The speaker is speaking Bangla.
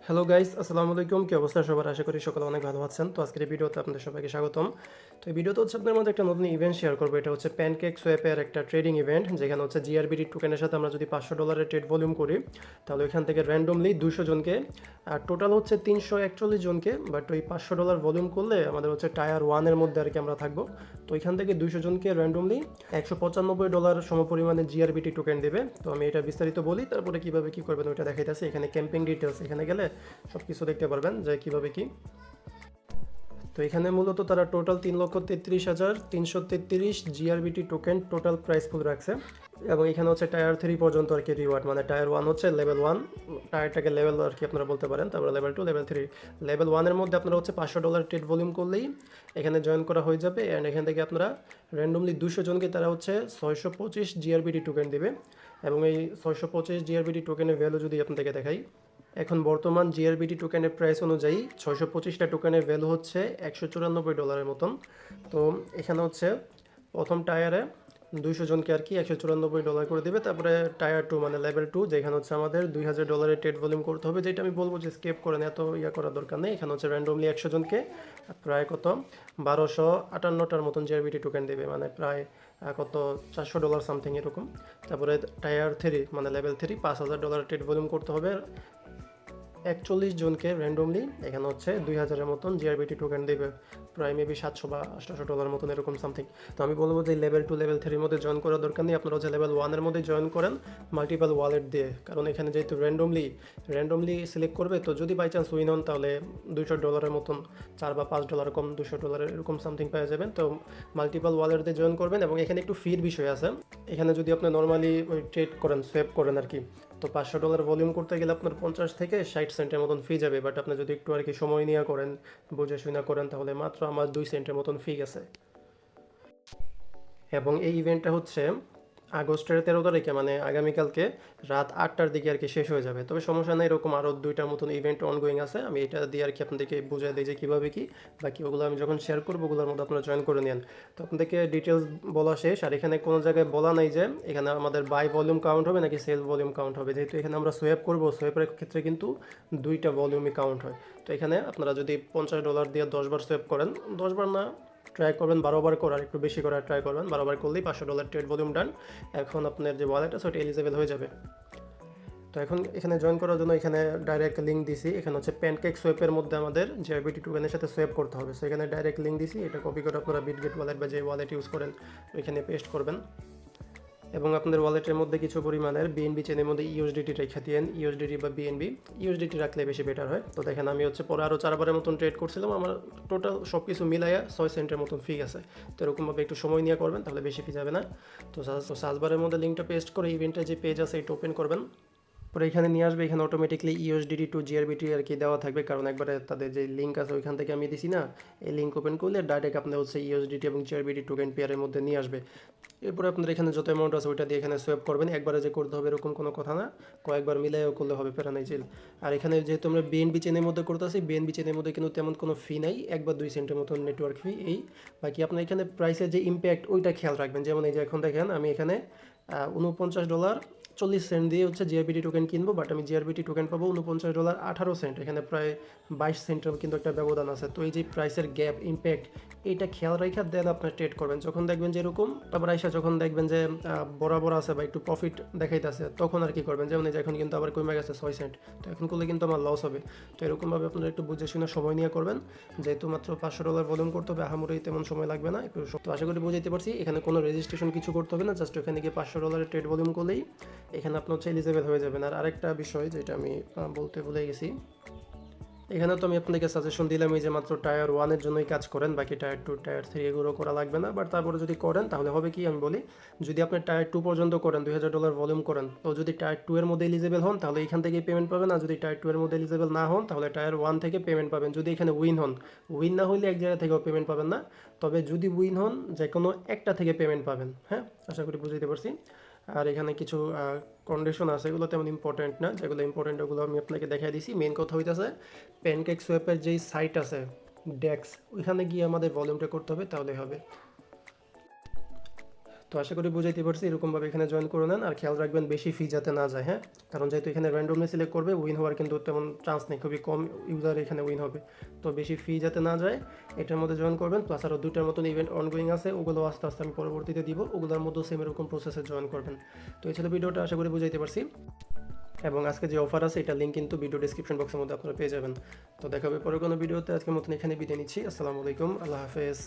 হ্যালো গাইস, আসসালামু আলাইকুম। কি অবস্থা সবার? আশা করি সকলে অনেক ভালো আছেন। তো আজকের এই ভিডিওতে আপনাদের সবাইকে স্বাগতম। তো এই ভিডিওতে হচ্ছে আপনাদের মধ্যে একটা নতুন ইভেন্ট শেয়ার করবো। এটা হচ্ছে প্যানকেক সোয়াপের একটা ট্রেডিং ইভেন্ট, যেখানে হচ্ছে জিআরবিডি টোকেনের সাথে আমরা যদি $500 ট্রেড ভলিউম করি, তাহলে ওইখান থেকে র্যান্ডমলি 200 জনকে, আর টোটাল হচ্ছে 341 জনকে, বাট ওই $500 ভলিউম করলে আমাদের হচ্ছে টায়ার ওয়ানের মধ্যে আর কি আমরা থাকবো। তো ওইখান থেকে 200 জনকে র্যান্ডমলি $195 সমপরিমাণে জিআরবিটি টোকেন দেবে। তো আমি এটা বিস্তারিত বলি, তারপরে কীভাবে কী করবেন ওইটা দেখাইতেছি। এখানে ক্যাম্পিং ডিটেলস, এখানে গেলে সব কিছু দেখতে পারবেন যে কীভাবে কী। তো এখানে মূলত তারা total 3,33,333 GRBT token total price full রাখছে, এবং এখানে হচ্ছে টায়ার 3 পর্যন্ত আর কি রিওয়ার্ড, মানে টায়ার 1 হচ্ছে লেভেল 1, টায়ারটাকে লেভেল আর কি আপনারা বলতে পারেন, তারপরে লেভেল 2, লেভেল 3। লেভেল 1-এর মধ্যে আপনারা হচ্ছে $500 ট্রেড ভলিউম করলেই এখানে জয়েন করা হয়ে যাবে, অ্যান্ড এখান থেকে আপনারা র্যান্ডমলি 200 জনকে তারা হচ্ছে 625 জিআরবিটি টোকেন দেবে। এবং এই 625 জিআরবিটি টোকেনের ভ্যালু যদি আপনাদেরকে দেখাই, এখন বর্তমান জিআরবিটি টোকেনের প্রাইস অনুযায়ী 625টা টোকেনের ভ্যালু হচ্ছে $194 মতন। তো এখানে হচ্ছে প্রথম টায়ারে 200 জনকে আর কি $194 করে দেবে। তারপরে টায়ার 2 মানে লেভেল 2, যেখানে হচ্ছে আমাদের $2000 ট্রেড ভলিউম করতে হবে, যেটা আমি বলবো যে স্কেপ করেন, এত করার দরকার নেই। এখানে হচ্ছে র্যান্ডমলি 100 জনকে প্রায় কত 1258টার মতন জিআরবিটি টোকেন দেবে, মানে প্রায় কত $400 সামথিং এরকম। তারপরে টায়ার 3 মানে লেভেল 3, $5000 ট্রেড ভলিউম করতে হবে, 41 জনকে র্যান্ডমলি এখানে হচ্ছে 2000-এর মতন জিআরবিটি টোকেন দেবে, প্রায় মেবি $700 বা $800 মতন এরকম সামথিং। তো আমি বলবো যে লেভেল 2 লেভেল 3-এর মধ্যে জয়েন করার দরকার নেই, আপনারা হচ্ছে লেভেল 1-এর মধ্যে জয়েন করেন মাল্টিপল ওয়ালেট দিয়ে, কারণ এখানে যেহেতু র্যান্ডমলি সিলেক্ট করবে, তো যদি বাই চান্স উইন হন তাহলে $200 মতন, $4 বা $5 কম, $200 এরকম সামথিং পেয়ে যাবেন। তো মাল্টিপল ওয়ালেট দিয়ে জয়েন করবেন, এবং এখানে একটু ফির বিষয় আছে। এখানে যদি আপনি নর্মালি ওই ট্রেড করেন, সোয়াপ করেন আর কি, তো $500 ভলিউম করতে গেলে আপনার 50 থেকে 60 সেন্টের মতন ফি যাবে, বাট আপনি যদি একটু আর কি সময় নিয়ে করেন, বুঝে শুনে করেন, তাহলে মাত্র আমার 2 সেন্টের মতন ফি গেছে। এবং এই ইভেন্টটা হচ্ছে আগস্টের 13 তারিখে, মানে আগামীকালকে রাত 8টার দিকে আর কি শেষ হয়ে যাবে। তবে সমস্যা নেই, এরকম আরও 2টার মতন ইভেন্ট অনগোয়িং আছে, আমি এটা দিয়ে আর কি আপনাদেরকে বুঝিয়ে দিই যে কীভাবে কী, বাকি ওগুলো আমি যখন শেয়ার করবো ওগুলোর মধ্যে আপনারা জয়েন করে নেন। তো আপনাদেরকে ডিটেলস বলা শেষ, আর এখানে কোনো জায়গায় বলা নাই যে এখানে আমাদের বাই ভলিউম কাউন্ট হবে নাকি সেল ভলিউম কাউন্ট হবে, যেহেতু এখানে আমরা সোয়াপ করবো, সোয়াপের ক্ষেত্রে কিন্তু 2টা ভলিউমই কাউন্ট হয়। তো এখানে আপনারা যদি $50 দিয়ে 10 বার সোয়াপ করেন, 10 বার না, ট্রাই করবেন 12 বার করার, একটু বেশি করার ট্রাই করবেন, 12 বার করলেই $500 ট্রেড ভলিউম ডান। এখন আপনার যে ওয়ালেট আছে ওটা এলিজেবল হয়ে যাবে। তো এখন এখানে জয়েন করার জন্য এখানে ডাইরেক্ট লিঙ্ক দিছি, এখানে হচ্ছে প্যানকেক সোয়াপের মধ্যে আমাদের জিআরবিটি টোকেনের সাথে সোয়াপ করতে হবে। সো এখানে ডাইরেক্ট লিঙ্ক দিছি, এটা কপি করে আপনারা বিটগেট ওয়ালেট বা যে ওয়ালেট ইউজ করেন ওইখানে পেস্ট করবেন, এবং আপনাদের ওয়ালেটের মধ্যে কিছু পরিমাণের বিএনবি চেনের মধ্যে ইউএসডিটি রেখে দিয়েন, ইউএসডিটি বা বিএনবি, ইউএসডিটি রাখলে বেশি বেটার হয়। তো দেখেন আমি হচ্ছে পরে আরও 4 বারের মতন ট্রেড করছিলাম, আমার টোটাল সব কিছু মিলাইয়া 6 সেন্টের মতন ফি আছে। তো এরকমভাবে একটু সময় নিয়ে করবেন, তাহলে বেশি ফি যাবে না। তো সার্চ বারের মধ্যে লিঙ্কটা পেস্ট করে ইভেন্টের যে পেজ আছে এটা ওপেন করবেন, পরে এখানে নিয়ে আসবে, এখানে অটোমেটিকলি ইউএসডিটি টু জিআরবিটি আর কি দেওয়া থাকবে, কারণ একবারে তাদের যে লিঙ্ক আছে ওইখান থেকে আমি দিছি না, এই লিঙ্ক ওপেন করলে ডাইরেক্ট আপনার হচ্ছে ইউএসডিটি এবং জিআরবিটি টোকেন পেয়ারের মধ্যে নিয়ে আসবে। এরপরে আপনাদের এখানে যত অ্যামাউন্ট আছে ওইটা দিয়ে এখানে সোয়াপ করবেন, একবারে যে করতে হবে এরকম কোনো কথা না, কয়েকবার মিলাইও করলে হবে, প্যারা নাই চিল। আর এখানে যেহেতু আমরা বিএনবি চেনের মধ্যে করতেছি, বিএনবি চেনের মধ্যে কিন্তু তেমন কোনো ফি নাই, 1 বা 2 সেন্টের মতন নেটওয়ার্ক ফি এই। বাকি আপনার এখানে প্রাইসের যে ইম্প্যাক্ট ওইটা খেয়াল রাখবেন, যেমন এই যে এখন দেখেন আমি এখানে $49.40 দিয়ে হচ্ছে জিআরবিটি টোকেন কিনবো, বাট আমি জিআরবিটি টোকেন পাবো $49.18, এখানে প্রায় 22 সেন্টের কিন্তু একটা ব্যবধান আছে। তো এই যে প্রাইসের গ্যাপ ইম্প্যাক্ট, এইটা খেয়াল রেখে দেন আপনার ট্রেড করবেন। যখন দেখবেন যে এরকম, তারপর আইসা যখন দেখবেন যে বরাবর আছে বা একটু প্রফিট দেখাইতেছে, তখন আর কি করবেন, যেমন এই যে এখন কিন্তু আবার কমে গেছে 6 সেন্ট, তো এখন করলে কিন্তু আমার লস হবে। তো এরকমভাবে আপনারা একটু বুঝে শুনে সময় নিয়ে করবেন, যেহেতু মাত্র $500 ভলিউম করতে হবে, আহামরি তেমন সময় লাগবে না একটু। তো আশা করি বুঝাইতে পারছি, এখানে কোনো রেজিস্ট্রেশন কিছু করতে হবে না, জাস্ট ওখানে গিয়ে $500 ট্রেড ভলিউম করলেই এখানে আপনার হচ্ছে এলিজেবল হয়ে যাবেন। আর আরেকটা বিষয় যেটা আমি বলতে ভুলে গেছি, এখানে তো আমি আপনাদেরকে সাজেশন দিলাম এই যে মাত্র টায়ার 1-এর জন্যই কাজ করেন, বাকি টায়ার 2 টায়ার 3 এগুলো করা লাগবে না। বাট তারপরে যদি করেন তাহলে হবে কি আমি বলি, যদি আপনি টায়ার 2 পর্যন্ত করেন, $2000 ভলিউম করেন, তো যদি টায়ার 2 এর মধ্যে এলিজেবল হন তাহলে এখান থেকেই পেমেন্ট পাবেন, আর যদি টায়ার 2 এর মধ্যে এলিজেবল না হন তাহলে টায়ার 1 থেকে পেমেন্ট পাবেন। যদি এখানে উইন হন, উইন না হলে এক জায়গা থেকেও পেমেন্ট পাবেন না, তবে যদি উইন হন যে কোনো একটা থেকে পেমেন্ট পাবেন। হ্যাঁ, আশা করি বুঝতে পারছি। আর এখানে কিছু কন্ডিশন আছে, এগুলো তেমন ইম্পর্টেন্ট না, যেগুলো ইম্পর্টেন্ট ওগুলো আমি আপনাকে দেখাই দিছি। মেন কথা হইতেছে প্যানকেক সোয়াপের যেই সাইট আছে ডেক্স, ওইখানে গিয়ে আমাদের ভলিউমটা করতে হবে, তাহলে হবে। তো আশা করি বুঝাইতে পারছি, এরকমভাবে এখানে জয়েন করে নেন। আর খেয়াল রাখবেন বেশি ফি যাতে না যায়, হ্যাঁ, কারণ যেহেতু এখানে র্যান্ডমলি সিলেক্ট করবে, উইন হওয়ার কিন্তু তেমন চান্স নেই, খুবই কম ইউজার এখানে উইন হবে। তো বেশি ফি যাতে না যায় এটার মধ্যে জয়েন করবেন। প্লাস আরও 2টার মতন ইভেন্ট অনগোয়িং আছে, ওগুলো আস্তে আস্তে আমি পরবর্তীতে দিব, ওগুলোর মধ্যেও সেম এরকম প্রসেসে জয়েন করবেন। তো এই ছিল ভিডিওটা, আশা করি বুঝাইতে পারছি। এবং আজকে যে অফার আছে এটা লিঙ্ক কিন্তু ভিডিও ডিসক্রিপশন বক্সের মধ্যে আপনারা পেয়ে যাবেন। তো দেখা হবে পরে কোনো ভিডিওতে, আজকের মতন এখানে বিদায় নিচ্ছি। আসসালামু আলাইকুম, আল্লাহ হাফেজ।